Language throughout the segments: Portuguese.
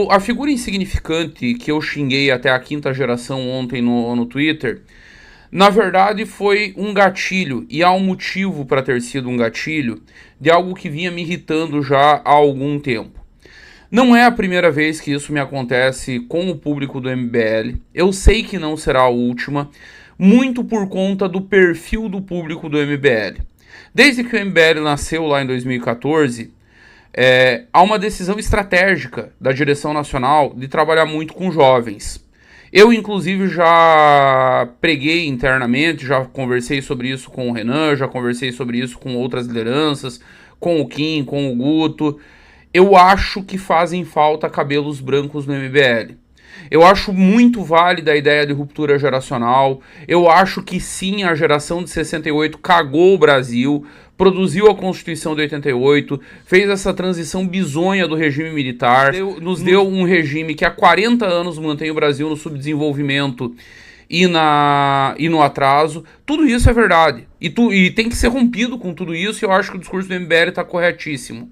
A figura insignificante que eu xinguei até a quinta geração ontem no Twitter, na verdade foi um gatilho, e há um motivo para ter sido um gatilho, de algo que vinha me irritando já há algum tempo. Não é a primeira vez que isso me acontece com o público do MBL, eu sei que não será a última, muito por conta do perfil do público do MBL. Desde que o MBL nasceu lá em 2014, há uma decisão estratégica da direção nacional de trabalhar muito com jovens. Eu, inclusive, já preguei internamente, já conversei sobre isso com o Renan, já conversei sobre isso com outras lideranças, com o Kim, com o Guto. Eu acho que fazem falta cabelos brancos no MBL. Eu acho muito válida a ideia de ruptura geracional. Eu acho que sim, a geração de 68 cagou o Brasil, produziu a Constituição de 88, fez essa transição bizonha do regime militar, nos deu um regime que há 40 anos mantém o Brasil no subdesenvolvimento e no atraso. Tudo isso é verdade. E tem que ser rompido com tudo isso, e eu acho que o discurso do MBL está corretíssimo.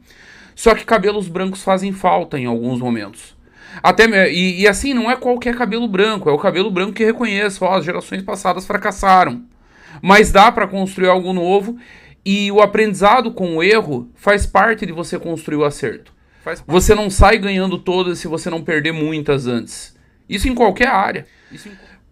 Só que cabelos brancos fazem falta em alguns momentos. E assim, não é qualquer cabelo branco, é o cabelo branco que reconhece, as gerações passadas fracassaram. Mas dá para construir algo novo, e o aprendizado com o erro faz parte de você construir o acerto. Você não sai ganhando todas se você não perder muitas antes. Isso em qualquer área.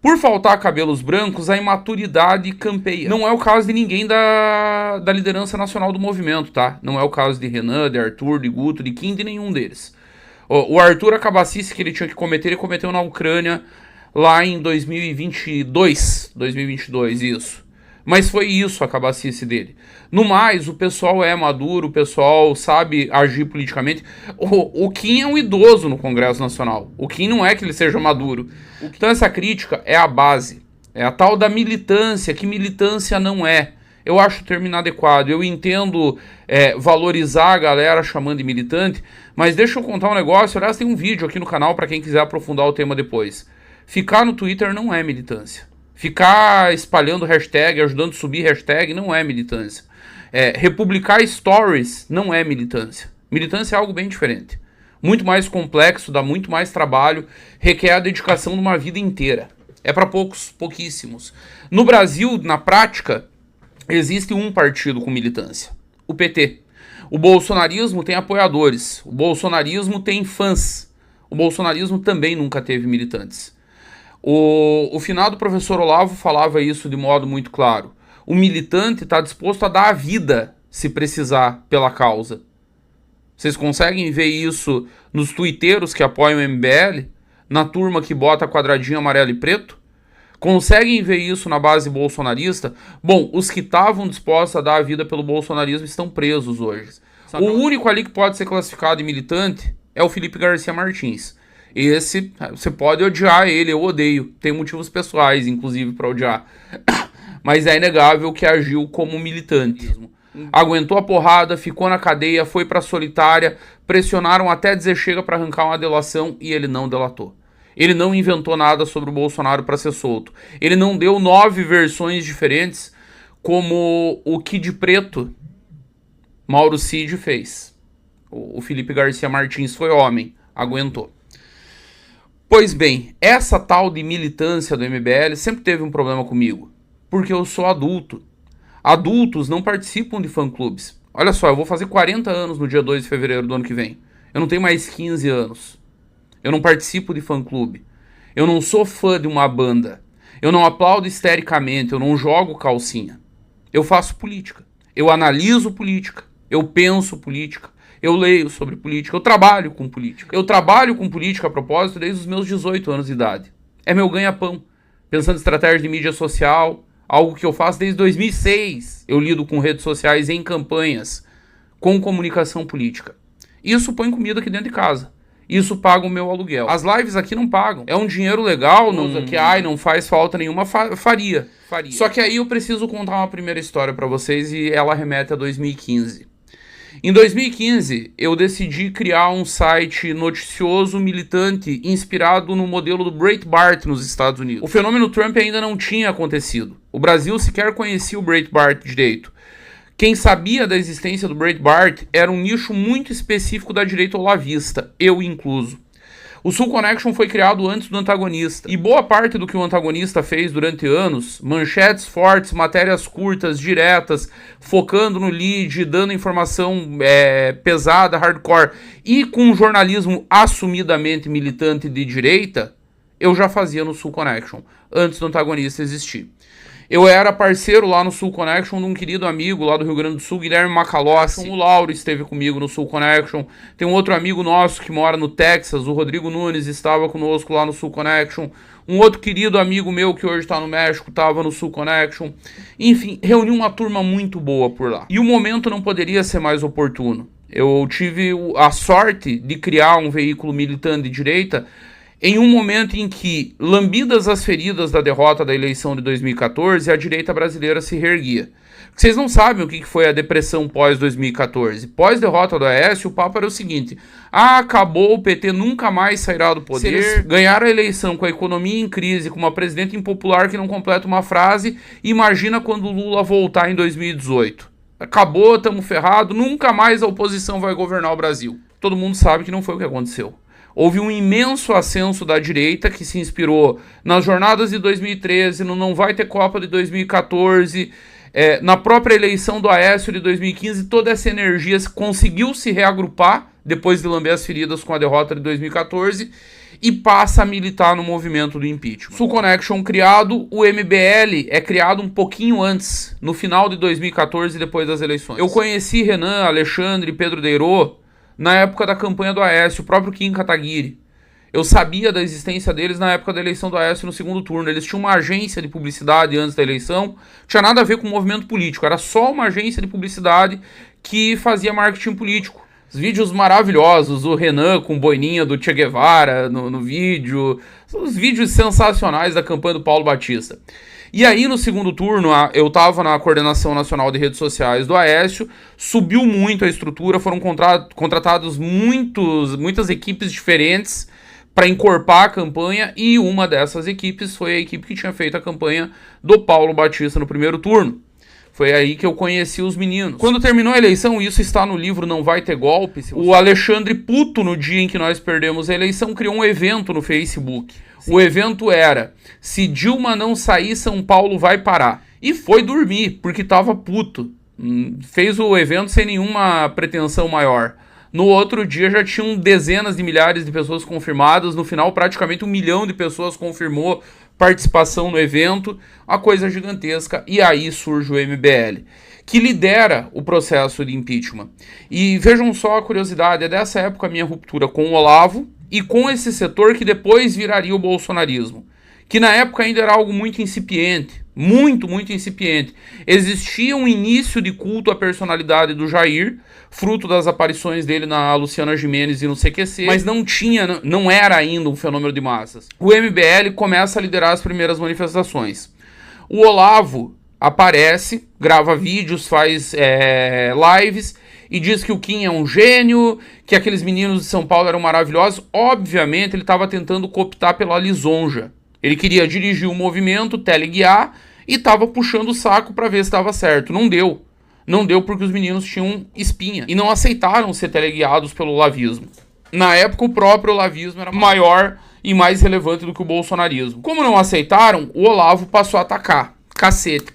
Por faltar cabelos brancos, a imaturidade campeia. Não é o caso de ninguém da liderança nacional do movimento, tá? Não é o caso de Renan, de Arthur, de Guto, de Kim, de nenhum deles. O Arthur, a cabacice que ele tinha que cometer, ele cometeu na Ucrânia lá em 2022, isso. Mas foi isso a cabacice dele. No mais, o pessoal é maduro, o pessoal sabe agir politicamente. O Kim é um idoso no Congresso Nacional. O Kim não é que ele seja maduro. Então essa crítica é a base. É a tal da militância, que militância não é. Eu acho o termo inadequado. Eu entendo valorizar a galera chamando de militante, mas deixa eu contar um negócio. Aliás, tem um vídeo aqui no canal para quem quiser aprofundar o tema depois. Ficar no Twitter não é militância. Ficar espalhando hashtag, ajudando a subir hashtag, não é militância. Republicar stories não é militância. Militância é algo bem diferente. Muito mais complexo, dá muito mais trabalho, requer a dedicação de uma vida inteira. É para pouquíssimos. No Brasil, na prática, existe um partido com militância, o PT. O bolsonarismo tem apoiadores, o bolsonarismo tem fãs. O bolsonarismo também nunca teve militantes. O finado professor Olavo falava isso de modo muito claro. O militante está disposto a dar a vida, se precisar, pela causa. Vocês conseguem ver isso nos tuiteiros que apoiam o MBL? Na turma que bota quadradinho amarelo e preto? Conseguem ver isso na base bolsonarista? Bom, os que estavam dispostos a dar a vida pelo bolsonarismo estão presos hoje. O único ali que pode ser classificado de militante é o Felipe Garcia Martins. Esse, você pode odiar ele, eu odeio. Tem motivos pessoais, inclusive, para odiar. Mas é inegável que agiu como militante. Aguentou a porrada, ficou na cadeia, foi pra solitária, pressionaram até dizer chega para arrancar uma delação e ele não delatou. Ele não inventou nada sobre o Bolsonaro para ser solto. Ele não deu 9 versões diferentes, como o Kid Preto, Mauro Cid, fez. O Felipe Garcia Martins foi homem, aguentou. Pois bem, essa tal de militância do MBL sempre teve um problema comigo, porque eu sou adulto. Adultos não participam de fã-clubes. Olha só, eu vou fazer 40 anos no dia 2 de fevereiro do ano que vem. Eu não tenho mais 15 anos. Eu não participo de fã-clube. Eu não sou fã de uma banda. Eu não aplaudo histericamente, eu não jogo calcinha. Eu faço política. Eu analiso política. Eu penso política. Eu leio sobre política. Eu trabalho com política. Eu trabalho com política, a propósito, desde os meus 18 anos de idade. É meu ganha-pão. Pensando em estratégia de mídia social, algo que eu faço desde 2006. Eu lido com redes sociais em campanhas, com comunicação política. Isso põe comida aqui dentro de casa. Isso paga o meu aluguel. As lives aqui não pagam. É um dinheiro legal, não faz falta nenhuma, faria. Só que aí eu preciso contar uma primeira história para vocês e ela remete a 2015. Em 2015, eu decidi criar um site noticioso militante inspirado no modelo do Breitbart nos Estados Unidos. O fenômeno Trump ainda não tinha acontecido. O Brasil sequer conhecia o Breitbart direito. Quem sabia da existência do Breitbart era um nicho muito específico da direita olavista, eu incluso. O Sul Connection foi criado antes do Antagonista, e boa parte do que o Antagonista fez durante anos, manchetes fortes, matérias curtas, diretas, focando no lead, dando informação pesada, hardcore, e com um jornalismo assumidamente militante de direita, eu já fazia no Sul Connection, antes do Antagonista existir. Eu era parceiro lá no Sul Connection de um querido amigo lá do Rio Grande do Sul, Guilherme Macalossi. O Lauro esteve comigo no Sul Connection. Tem um outro amigo nosso que mora no Texas, o Rodrigo Nunes, estava conosco lá no Sul Connection. Um outro querido amigo meu que hoje está no México estava no Sul Connection. Enfim, reuni uma turma muito boa por lá. E o momento não poderia ser mais oportuno. Eu tive a sorte de criar um veículo militante de direita em um momento em que, lambidas as feridas da derrota da eleição de 2014, a direita brasileira se reerguia. Vocês não sabem o que foi a depressão pós-2014. Pós-derrota do Aécio, o papo era o seguinte: acabou, o PT nunca mais sairá do poder. Se eles ganharam a eleição com a economia em crise, com uma presidenta impopular que não completa uma frase, imagina quando o Lula voltar em 2018. Acabou, estamos ferrados, nunca mais a oposição vai governar o Brasil. Todo mundo sabe que não foi o que aconteceu. Houve um imenso ascenso da direita que se inspirou nas jornadas de 2013, no Não Vai Ter Copa de 2014, na própria eleição do Aécio de 2015. Toda essa energia conseguiu se reagrupar depois de lamber as feridas com a derrota de 2014 e passa a militar no movimento do impeachment. Sul Connection criado, o MBL é criado um pouquinho antes, no final de 2014, depois das eleições. Eu conheci Renan, Alexandre, Pedro Deirô na época da campanha do Aécio, o próprio Kim Kataguiri. Eu sabia da existência deles na época da eleição do Aécio no segundo turno. Eles tinham uma agência de publicidade antes da eleição, não tinha nada a ver com o movimento político, era só uma agência de publicidade que fazia marketing político. Os vídeos maravilhosos, o Renan com boininha do Che Guevara no vídeo, os vídeos sensacionais da campanha do Paulo Batista. E aí, no segundo turno, eu estava na coordenação nacional de redes sociais do Aécio, subiu muito a estrutura, foram contratados muitas equipes diferentes para encorpar a campanha, e uma dessas equipes foi a equipe que tinha feito a campanha do Paulo Batista no primeiro turno. Foi aí que eu conheci os meninos. Quando terminou a eleição, isso está no livro Não Vai Ter Golpe, o Alexandre puto, no dia em que nós perdemos a eleição, criou um evento no Facebook. Sim. O evento era: se Dilma não sair, São Paulo vai parar. E foi dormir, porque tava puto. Fez o evento sem nenhuma pretensão maior. No outro dia já tinham dezenas de milhares de pessoas confirmadas. No final, praticamente 1 milhão de pessoas confirmou participação no evento. Uma coisa gigantesca. E aí surge o MBL, que lidera o processo de impeachment. E vejam só a curiosidade, é dessa época a minha ruptura com o Olavo e com esse setor que depois viraria o bolsonarismo, que na época ainda era algo muito incipiente, muito incipiente. Existia um início de culto à personalidade do Jair, fruto das aparições dele na Luciana Gimenez e no CQC, mas não era ainda um fenômeno de massas. O MBL começa a liderar as primeiras manifestações. O Olavo aparece, grava vídeos, faz lives e diz que o Kim é um gênio, que aqueles meninos de São Paulo eram maravilhosos. Obviamente ele estava tentando cooptar pela lisonja. Ele queria dirigir o movimento, teleguiar, e estava puxando o saco para ver se estava certo. Não deu. Não deu porque os meninos tinham espinha e não aceitaram ser teleguiados pelo olavismo. Na época, o próprio olavismo era maior e mais relevante do que o bolsonarismo. Como não aceitaram, o Olavo passou a atacar. Cacete.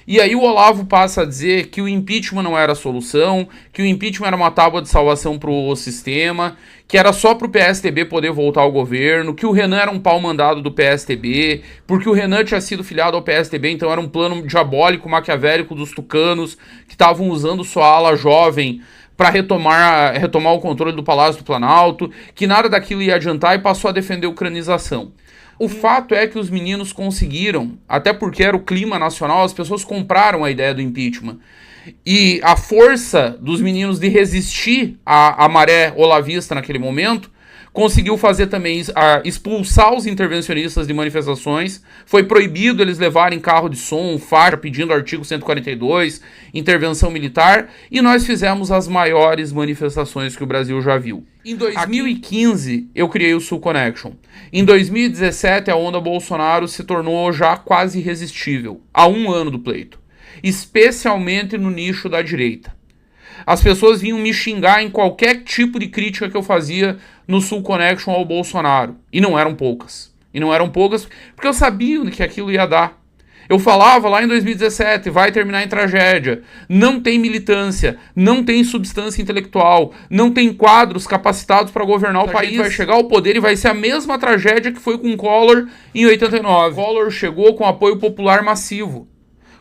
E aí o Olavo passa a dizer que o impeachment não era a solução, que o impeachment era uma tábua de salvação para o sistema, que era só para o PSDB poder voltar ao governo, que o Renan era um pau mandado do PSDB, porque o Renan tinha sido filiado ao PSDB, então era um plano diabólico, maquiavélico dos tucanos, que estavam usando sua ala jovem para retomar o controle do Palácio do Planalto, que nada daquilo ia adiantar, e passou a defender a ucranização. O fato é que os meninos conseguiram, até porque era o clima nacional, as pessoas compraram a ideia do impeachment. E a força dos meninos de resistir à maré olavista naquele momento conseguiu fazer também expulsar os intervencionistas de manifestações. Foi proibido eles levarem carro de som, faixa, pedindo artigo 142, intervenção militar, e nós fizemos as maiores manifestações que o Brasil já viu. Em 2015, eu criei o Sul Connection. Em 2017, a onda Bolsonaro se tornou já quase irresistível, há um ano do pleito, especialmente no nicho da direita. as pessoas vinham me xingar em qualquer tipo de crítica que eu fazia no Sul Connection ao Bolsonaro. E não eram poucas. E não eram poucas porque eu sabia que aquilo ia dar. Eu falava lá em 2017, vai terminar em tragédia. Não tem militância, não tem substância intelectual, não tem quadros capacitados para governar o país. Vai chegar ao poder e vai ser a mesma tragédia que foi com o Collor em 89. Collor chegou com apoio popular massivo.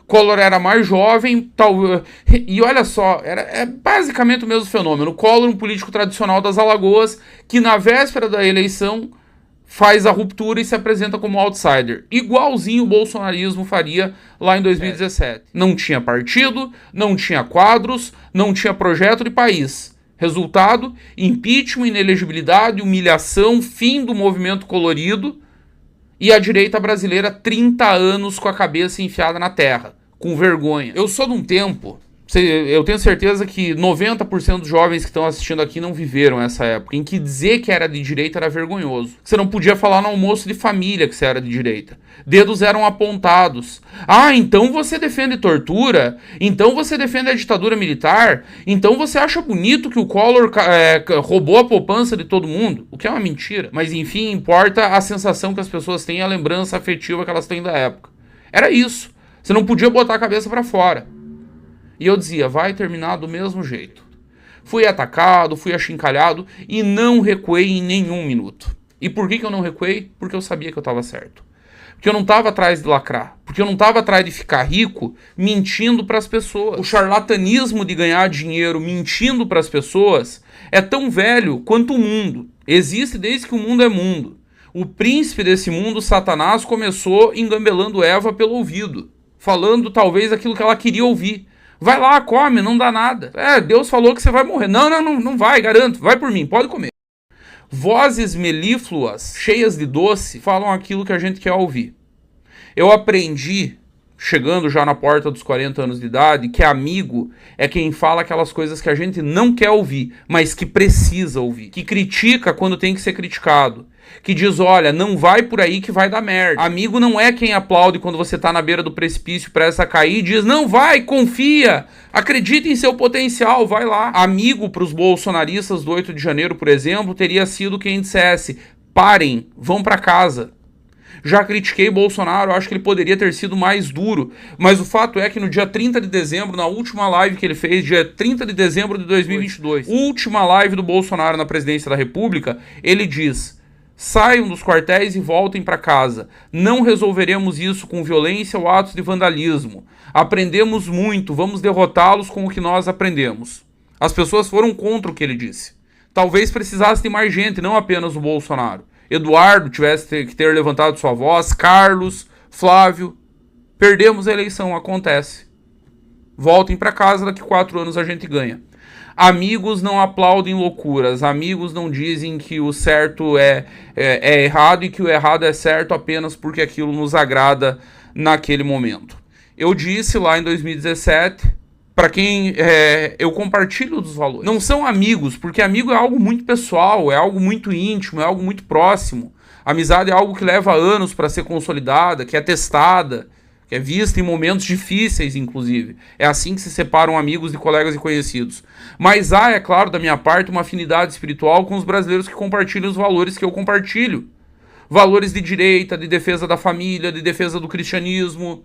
Collor era mais jovem, e olha só, é basicamente o mesmo fenômeno. Collor, um político tradicional das Alagoas, que na véspera da eleição faz a ruptura e se apresenta como outsider. Igualzinho o bolsonarismo faria lá em 2017. Não tinha partido, não tinha quadros, não tinha projeto de país. Resultado, impeachment, inelegibilidade, humilhação, fim do movimento colorido e a direita brasileira 30 anos com a cabeça enfiada na terra, com vergonha. Eu sou de um tempo... Eu tenho certeza que 90% dos jovens que estão assistindo aqui não viveram essa época, em que dizer que era de direita era vergonhoso. Você não podia falar no almoço de família que você era de direita. Dedos eram apontados. Ah, então você defende tortura? Então você defende a ditadura militar? Então você acha bonito que o Collor roubou a poupança de todo mundo? O que é uma mentira. Mas enfim, importa a sensação que as pessoas têm, a lembrança afetiva que elas têm da época. Era isso. Você não podia botar a cabeça pra fora. E eu dizia, vai terminar do mesmo jeito. Fui atacado, fui achincalhado e não recuei em nenhum minuto. E por que eu não recuei? Porque eu sabia que eu estava certo. Porque eu não estava atrás de lacrar. Porque eu não estava atrás de ficar rico mentindo para as pessoas. O charlatanismo de ganhar dinheiro mentindo para as pessoas é tão velho quanto o mundo. Existe desde que o mundo é mundo. O príncipe desse mundo, Satanás, começou engambelando Eva pelo ouvido. Falando talvez aquilo que ela queria ouvir. Vai lá, come, não dá nada. Deus falou que você vai morrer. Não vai, garanto. Vai por mim, pode comer. Vozes melífluas, cheias de doce, falam aquilo que a gente quer ouvir. Eu aprendi, chegando já na porta dos 40 anos de idade, que amigo é quem fala aquelas coisas que a gente não quer ouvir, mas que precisa ouvir. Que critica quando tem que ser criticado. Que diz, olha, não vai por aí que vai dar merda. Amigo não é quem aplaude quando você tá na beira do precipício prestes a cair e diz, não vai, confia, acredita em seu potencial, vai lá. Amigo pros bolsonaristas do 8 de janeiro, por exemplo, teria sido quem dissesse, parem, vão pra casa. Já critiquei Bolsonaro, acho que ele poderia ter sido mais duro, mas o fato é que no dia 30 de dezembro, na última live que ele fez, dia 30 de dezembro de 2022, última live do Bolsonaro na presidência da República, ele diz... Saiam dos quartéis e voltem para casa. Não resolveremos isso com violência ou atos de vandalismo. Aprendemos muito, vamos derrotá-los com o que nós aprendemos. As pessoas foram contra o que ele disse. Talvez precisasse de mais gente, não apenas o Bolsonaro. Eduardo tivesse que ter levantado sua voz, Carlos, Flávio. Perdemos a eleição, acontece. Voltem para casa, daqui 4 anos a gente ganha. Amigos não aplaudem loucuras, amigos não dizem que o certo é errado e que o errado é certo apenas porque aquilo nos agrada naquele momento. Eu disse lá em 2017, para quem eu compartilho dos valores. Não são amigos, porque amigo é algo muito pessoal, é algo muito íntimo, é algo muito próximo. Amizade é algo que leva anos para ser consolidada, que é testada, que é vista em momentos difíceis, inclusive. É assim que se separam amigos de colegas e conhecidos. Mas há, é claro, da minha parte, uma afinidade espiritual com os brasileiros que compartilham os valores que eu compartilho. Valores de direita, de defesa da família, de defesa do cristianismo,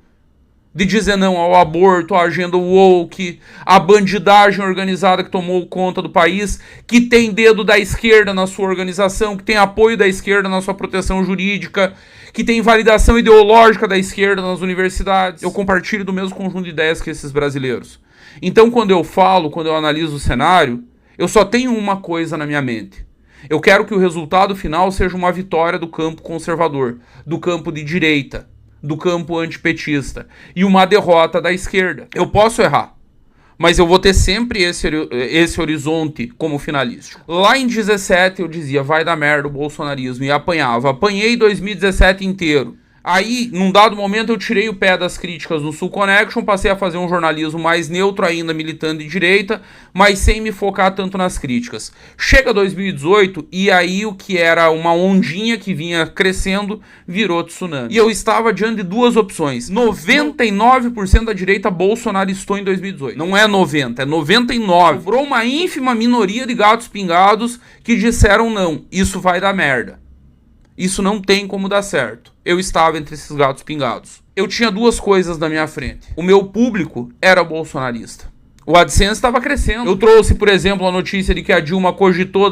de dizer não ao aborto, à agenda woke, à bandidagem organizada que tomou conta do país, que tem dedo da esquerda na sua organização, que tem apoio da esquerda na sua proteção jurídica, que tem validação ideológica da esquerda nas universidades. Eu compartilho do mesmo conjunto de ideias que esses brasileiros. Então, quando eu analiso o cenário, eu só tenho uma coisa na minha mente. Eu quero que o resultado final seja uma vitória do campo conservador, do campo de direita, do campo antipetista e uma derrota da esquerda. Eu posso errar, mas eu vou ter sempre esse horizonte como finalista. Lá em 2017 eu dizia, vai dar merda o bolsonarismo, e apanhava. Apanhei 2017 inteiro. Aí, num dado momento, eu tirei o pé das críticas no Sul Connection, passei a fazer um jornalismo mais neutro ainda, militando de direita, mas sem me focar tanto nas críticas. Chega 2018 e aí o que era uma ondinha que vinha crescendo virou tsunami. E eu estava diante de duas opções. 99% da direita bolsonaristou em 2018. Não é 90, é 99. Sobrou uma ínfima minoria de gatos pingados que disseram não, isso vai dar merda. Isso não tem como dar certo. Eu estava entre esses gatos pingados. Eu tinha duas coisas na minha frente. O meu público era bolsonarista. O AdSense estava crescendo. Eu trouxe, por exemplo, a notícia de que a Dilma cogitou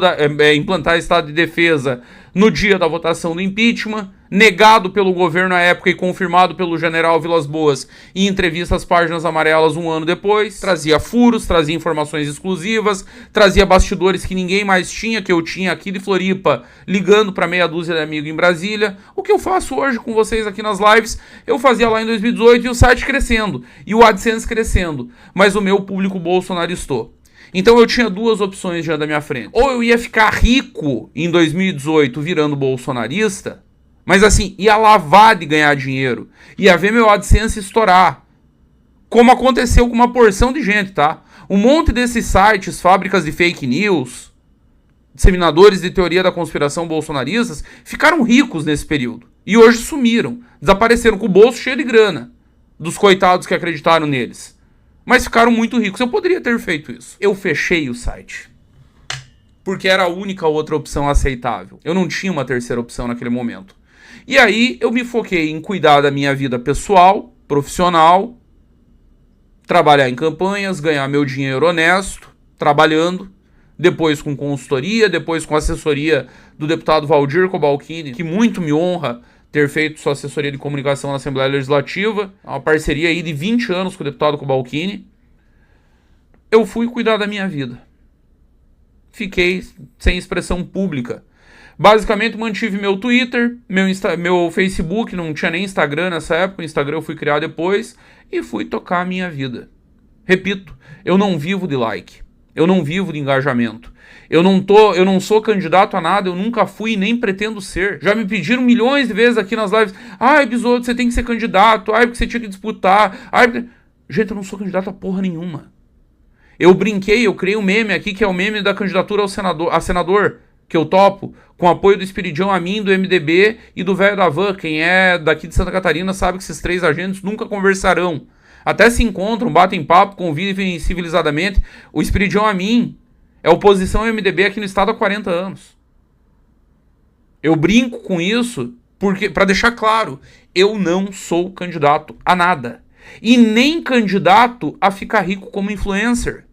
implantar estado de defesa no dia da votação do impeachment, negado pelo governo à época e confirmado pelo general Vilas Boas em entrevista às páginas amarelas um ano depois. Trazia furos, trazia informações exclusivas, trazia bastidores que ninguém mais tinha, que eu tinha aqui de Floripa, ligando para meia dúzia de amigos em Brasília. O que eu faço hoje com vocês aqui nas lives, eu fazia lá em 2018 e o site crescendo, e o AdSense crescendo, mas o meu público bolsonaristou. Então eu tinha duas opções já da minha frente. Ou eu ia ficar rico em 2018 virando bolsonarista, mas assim, ia lavar de ganhar dinheiro, ia ver meu AdSense estourar, como aconteceu com uma porção de gente, tá? Um monte desses sites, fábricas de fake news, disseminadores de teoria da conspiração bolsonaristas, ficaram ricos nesse período. E hoje sumiram, desapareceram com o bolso cheio de grana, dos coitados que acreditaram neles. Mas ficaram muito ricos. Eu poderia ter feito isso. Eu fechei o site. Porque era a única outra opção aceitável. Eu não tinha uma terceira opção naquele momento. E aí eu me foquei em cuidar da minha vida pessoal, profissional, trabalhar em campanhas, ganhar meu dinheiro honesto, trabalhando, depois com consultoria, depois com assessoria do deputado Valdir Cobalcini, que muito me honra ter feito sua assessoria de comunicação na Assembleia Legislativa, uma parceria aí de 20 anos com o deputado Cobalcini. Eu fui cuidar da minha vida. Fiquei sem expressão pública. Basicamente mantive meu Twitter, meu Facebook, não tinha nem Instagram nessa época, o Instagram eu fui criar depois, e fui tocar a minha vida. Repito, eu não vivo de like, eu não vivo de engajamento. Eu não sou candidato a nada, eu nunca fui e nem pretendo ser. Já me pediram milhões de vezes aqui nas lives, ai, Bisotto, você tem que ser candidato, ai, porque você tinha que disputar, ai, porque... Gente, eu não sou candidato a porra nenhuma. Eu brinquei, eu criei um meme aqui, que é o meme da candidatura a senador, que eu topo, com apoio do Espiridião Amin, do MDB e do Velho da Van. Quem é daqui de Santa Catarina sabe que esses três agentes nunca conversarão. Até se encontram, batem papo, convivem civilizadamente. O Espiridião Amin é oposição ao MDB aqui no estado há 40 anos. Eu brinco com isso porque, para deixar claro, eu não sou candidato a nada. E nem candidato a ficar rico como influencer.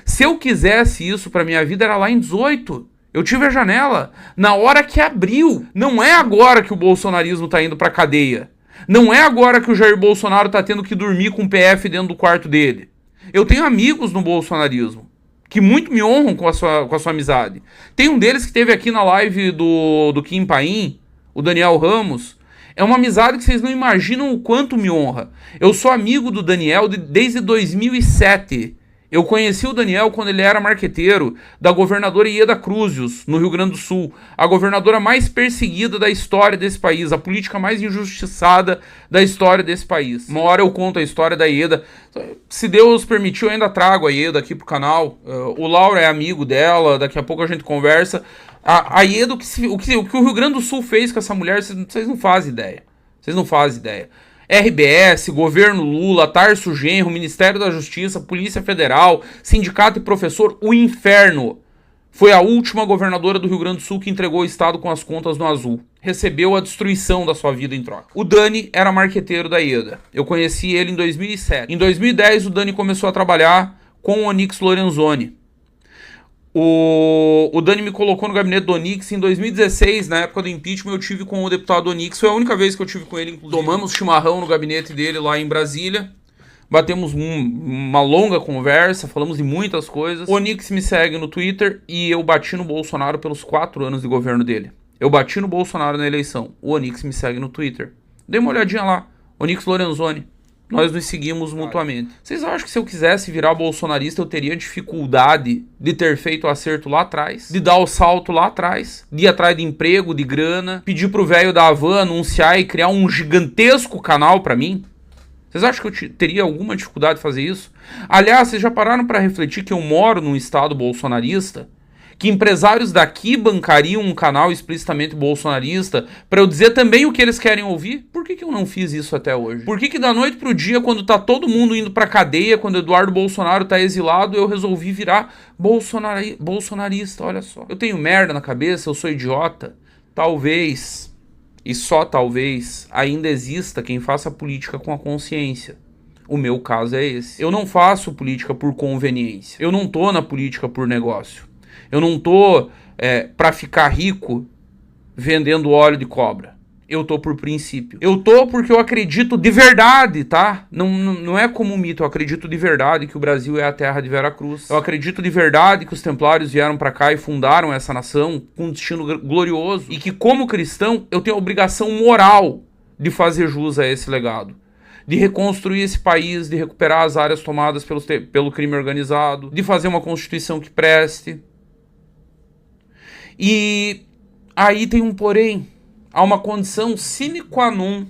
Se eu quisesse isso para minha vida, era lá em 18. Eu tive a janela na hora que abriu. Não é agora que o bolsonarismo tá indo pra cadeia. Não é agora que o Jair Bolsonaro tá tendo que dormir com o PF dentro do quarto dele. Eu tenho amigos no bolsonarismo que muito me honram com a sua amizade. Tem um deles que esteve aqui na live do Kim Paim, o Daniel Ramos. É uma amizade que vocês não imaginam o quanto me honra. Eu sou amigo do Daniel desde 2007. Eu conheci o Daniel quando ele era marqueteiro da governadora Ieda Cruzius, no Rio Grande do Sul. A governadora mais perseguida da história desse país, a política mais injustiçada da história desse país. Uma hora eu conto a história da Ieda. Se Deus permitiu, eu ainda trago a Ieda aqui pro canal. O Lauro é amigo dela, daqui a pouco a gente conversa. A Ieda, o que o Rio Grande do Sul fez com essa mulher, vocês não fazem ideia. Vocês não fazem ideia. RBS, governo Lula, Tarso Genro, Ministério da Justiça, Polícia Federal, sindicato e professor, o inferno. Foi a última governadora do Rio Grande do Sul que entregou o estado com as contas no azul. Recebeu a destruição da sua vida em troca. O Dani era marqueteiro da Ieda. Eu conheci ele em 2007. Em 2010, o Dani começou a trabalhar com o Onyx Lorenzoni. O Dani me colocou no gabinete do Onyx em 2016, na época do impeachment. Eu tive com o deputado Onyx, foi a única vez que eu tive com ele, inclusive. Tomamos chimarrão no gabinete dele lá em Brasília, batemos uma longa conversa, falamos de muitas coisas. O Onyx me segue no Twitter e eu bati no Bolsonaro pelos 4 anos de governo dele. Eu bati no Bolsonaro na eleição, o Onyx me segue no Twitter. Dê uma olhadinha lá, Onyx Lorenzoni. Nós nos seguimos mutuamente. Vocês acham que se eu quisesse virar bolsonarista eu teria dificuldade de ter feito o acerto lá atrás? De dar o salto lá atrás? De ir atrás de emprego, de grana? Pedir pro velho da Havan anunciar e criar um gigantesco canal pra mim? Vocês acham que eu teria alguma dificuldade de fazer isso? Aliás, vocês já pararam pra refletir que eu moro num estado bolsonarista? Que empresários daqui bancariam um canal explicitamente bolsonarista para eu dizer também o que eles querem ouvir? Por que eu não fiz isso até hoje? Por que da noite pro dia, quando tá todo mundo indo pra cadeia, quando Eduardo Bolsonaro tá exilado, eu resolvi virar bolsonarista? Olha só. Eu tenho merda na cabeça, eu sou idiota. Talvez, e só talvez, ainda exista quem faça política com a consciência. O meu caso é esse. Eu não faço política por conveniência. Eu não tô na política por negócio. Eu não tô pra ficar rico vendendo óleo de cobra. Eu tô por princípio. Eu tô porque eu acredito de verdade, tá? Não é como um mito. Eu acredito de verdade que o Brasil é a terra de Veracruz. Eu acredito de verdade que os templários vieram pra cá e fundaram essa nação com um destino glorioso. E que como cristão eu tenho a obrigação moral de fazer jus a esse legado. De reconstruir esse país, de recuperar as áreas tomadas pelo crime organizado. De fazer uma constituição que preste. E aí tem um porém, há uma condição sine qua non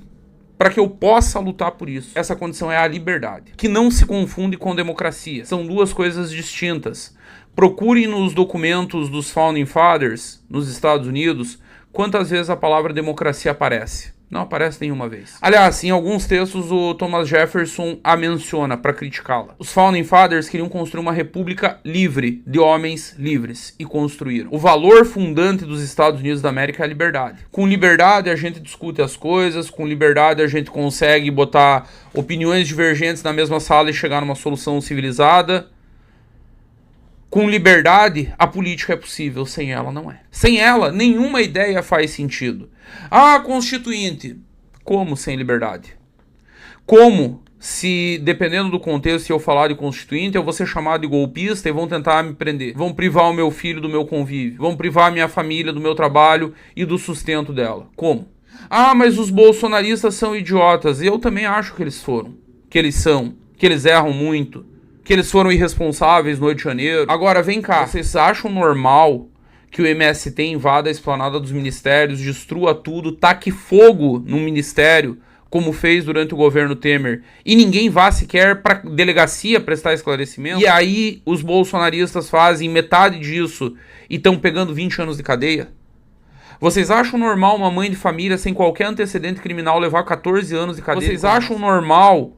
para que eu possa lutar por isso. Essa condição é a liberdade, que não se confunde com democracia. São duas coisas distintas. Procurem nos documentos dos Founding Fathers, nos Estados Unidos, quantas vezes a palavra democracia aparece. Não aparece nenhuma vez. Aliás, em alguns textos o Thomas Jefferson a menciona para criticá-la. Os Founding Fathers queriam construir uma república livre, de homens livres, e construíram. O valor fundante dos Estados Unidos da América é a liberdade. Com liberdade a gente discute as coisas, com liberdade a gente consegue botar opiniões divergentes na mesma sala e chegar numa solução civilizada. Com liberdade, a política é possível, sem ela não é. Sem ela, nenhuma ideia faz sentido. Ah, constituinte. Como sem liberdade? Como se, dependendo do contexto, se eu falar de constituinte, eu vou ser chamado de golpista e vão tentar me prender. Vão privar o meu filho do meu convívio. Vão privar a minha família do meu trabalho e do sustento dela. Como? Ah, mas os bolsonaristas são idiotas. E eu também acho que eles foram. Que eles são. Que eles erram muito. Que eles foram irresponsáveis no 8 de janeiro. Agora, vem cá. Vocês acham normal que o MST invada a esplanada dos ministérios, destrua tudo, taque fogo no ministério, como fez durante o governo Temer, e ninguém vá sequer pra delegacia prestar esclarecimento? E aí os bolsonaristas fazem metade disso e estão pegando 20 anos de cadeia? Vocês acham normal uma mãe de família sem qualquer antecedente criminal levar 14 anos de cadeia? Vocês acham normal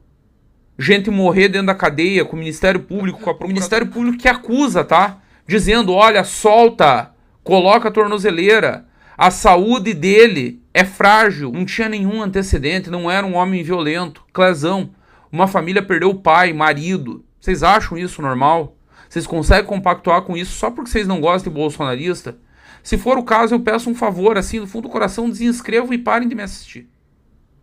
gente morrer dentro da cadeia com o Ministério Público, com o Ministério Público que acusa, tá? Dizendo, olha, solta, coloca a tornozeleira, a saúde dele é frágil, não tinha nenhum antecedente, não era um homem violento, Clezão, uma família perdeu o pai, marido. Vocês acham isso normal? Vocês conseguem compactuar com isso só porque vocês não gostam de bolsonarista? Se for o caso, eu peço um favor, assim, do fundo do coração, desinscrevam e parem de me assistir.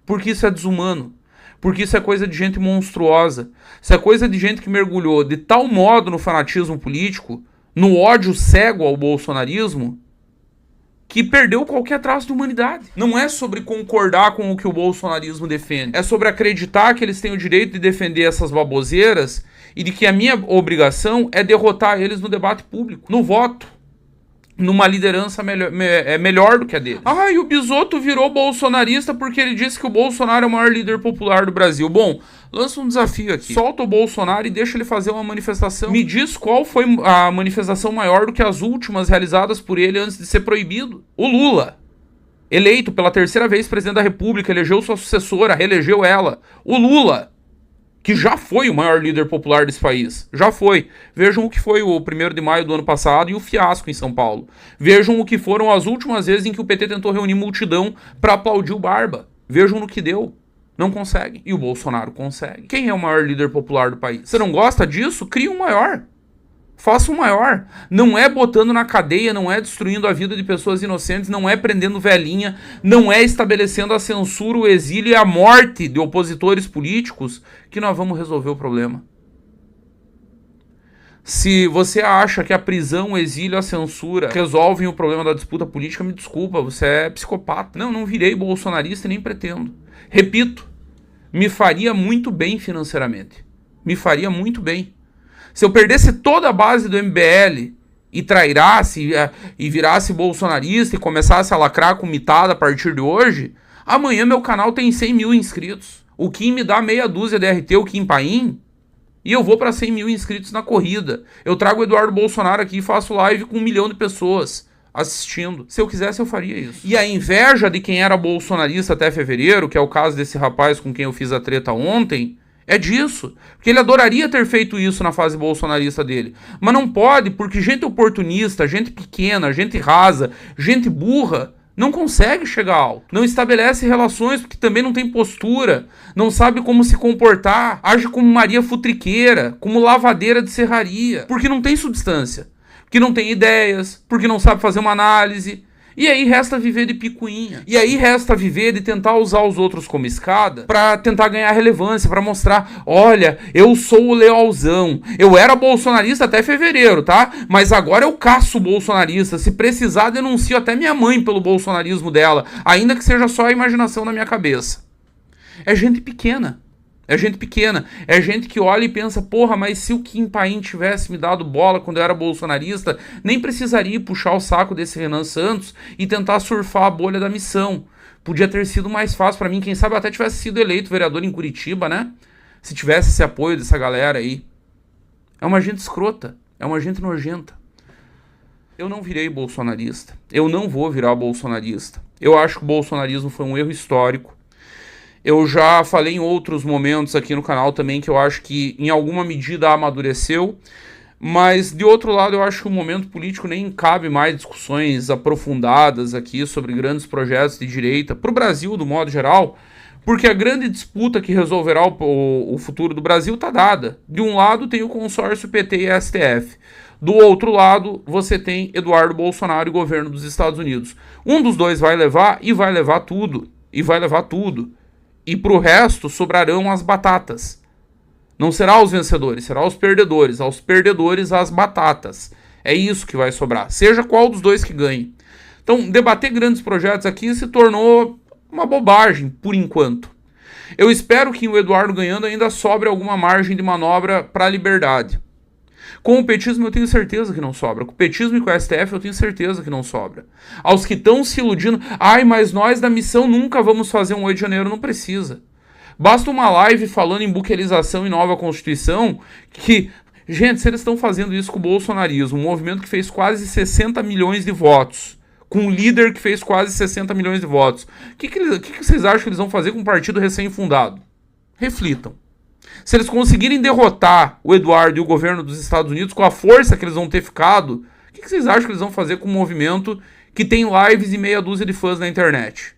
Porque isso é desumano. Porque isso é coisa de gente monstruosa. Isso é coisa de gente que mergulhou de tal modo no fanatismo político, no ódio cego ao bolsonarismo, que perdeu qualquer traço de humanidade. Não é sobre concordar com o que o bolsonarismo defende. É sobre acreditar que eles têm o direito de defender essas baboseiras e de que a minha obrigação é derrotar eles no debate público, no voto. Numa liderança melhor do que a dele. Ah, e o Bisotto virou bolsonarista porque ele disse que o Bolsonaro é o maior líder popular do Brasil. Bom, lança um desafio aqui. Solta o Bolsonaro e deixa ele fazer uma manifestação. Me diz qual foi a manifestação maior do que as últimas realizadas por ele antes de ser proibido. O Lula, eleito pela 3ª vez presidente da República, elegeu sua sucessora, reelegeu ela. O Lula, que já foi o maior líder popular desse país. Já foi. Vejam o que foi o 1º de maio do ano passado e o fiasco em São Paulo. Vejam o que foram as últimas vezes em que o PT tentou reunir multidão para aplaudir o Barba. Vejam no que deu. Não consegue. E o Bolsonaro consegue. Quem é o maior líder popular do país? Você não gosta disso? Cria um maior. Faça um maior. Não é botando na cadeia, não é destruindo a vida de pessoas inocentes, não é prendendo velhinha, não é estabelecendo a censura, o exílio e a morte de opositores políticos que nós vamos resolver o problema. Se você acha que a prisão, o exílio e a censura resolvem o problema da disputa política, me desculpa, você é psicopata. Não virei bolsonarista e nem pretendo. Repito, me faria muito bem financeiramente. Me faria muito bem. Se eu perdesse toda a base do MBL e trairasse e virasse bolsonarista e começasse a lacrar com mitada a partir de hoje, amanhã meu canal tem 100 mil inscritos. O Kim me dá meia dúzia de RT, o Kim Paim, e eu vou para 100 mil inscritos na corrida. Eu trago o Eduardo Bolsonaro aqui e faço live com 1 milhão de pessoas assistindo. Se eu quisesse, eu faria isso. E a inveja de quem era bolsonarista até fevereiro, que é o caso desse rapaz com quem eu fiz a treta ontem, é disso. Porque ele adoraria ter feito isso na fase bolsonarista dele. Mas não pode, porque gente oportunista, gente pequena, gente rasa, gente burra, não consegue chegar alto. Não estabelece relações porque também não tem postura. Não sabe como se comportar. Age como Maria Futriqueira, como lavadeira de serraria. Porque não tem substância. Porque não tem ideias. Porque não sabe fazer uma análise. E aí resta viver de picuinha. E aí resta viver de tentar usar os outros como escada pra tentar ganhar relevância, pra mostrar, olha, eu sou o lealzão. Eu era bolsonarista até fevereiro, tá? Mas agora eu caço bolsonarista. Se precisar, denuncio até minha mãe pelo bolsonarismo dela, ainda que seja só a imaginação na minha cabeça. É gente pequena. É gente pequena, é gente que olha e pensa, porra, mas se o Kim Paim tivesse me dado bola quando eu era bolsonarista, nem precisaria puxar o saco desse Renan Santos e tentar surfar a bolha da missão. Podia ter sido mais fácil pra mim, quem sabe eu até tivesse sido eleito vereador em Curitiba, né? Se tivesse esse apoio dessa galera aí. É uma gente escrota, é uma gente nojenta. Eu não virei bolsonarista, eu não vou virar bolsonarista. Eu acho que o bolsonarismo foi um erro histórico. Eu já falei em outros momentos aqui no canal também que eu acho que em alguma medida amadureceu, mas de outro lado eu acho que o momento político nem cabe mais discussões aprofundadas aqui sobre grandes projetos de direita para o Brasil do modo geral, porque a grande disputa que resolverá o futuro do Brasil está dada. De um lado tem o consórcio PT e STF. Do outro lado, você tem Eduardo Bolsonaro e o governo dos Estados Unidos. Um dos dois vai levar e vai levar tudo. E vai levar tudo. E pro resto sobrarão as batatas. Não será os vencedores, será os perdedores. Aos perdedores, as batatas. É isso que vai sobrar, seja qual dos dois que ganhe. Então, debater grandes projetos aqui se tornou uma bobagem, por enquanto. Eu espero que o Eduardo ganhando ainda sobre alguma margem de manobra para a liberdade. Com o petismo eu tenho certeza que não sobra. Com o petismo e com o STF eu tenho certeza que não sobra. Aos que estão se iludindo, ai, mas nós da missão nunca vamos fazer um 8 de janeiro, não precisa. Basta uma live falando em buquerização e nova Constituição que, gente, se eles estão fazendo isso com o bolsonarismo, um movimento que fez quase 60 milhões de votos, com um líder que fez quase 60 milhões de votos, o que vocês acham que eles vão fazer com um partido recém-fundado? Reflitam. Se eles conseguirem derrotar o Eduardo e o governo dos Estados Unidos com a força que eles vão ter ficado, o que vocês acham que eles vão fazer com um movimento que tem lives e meia dúzia de fãs na internet?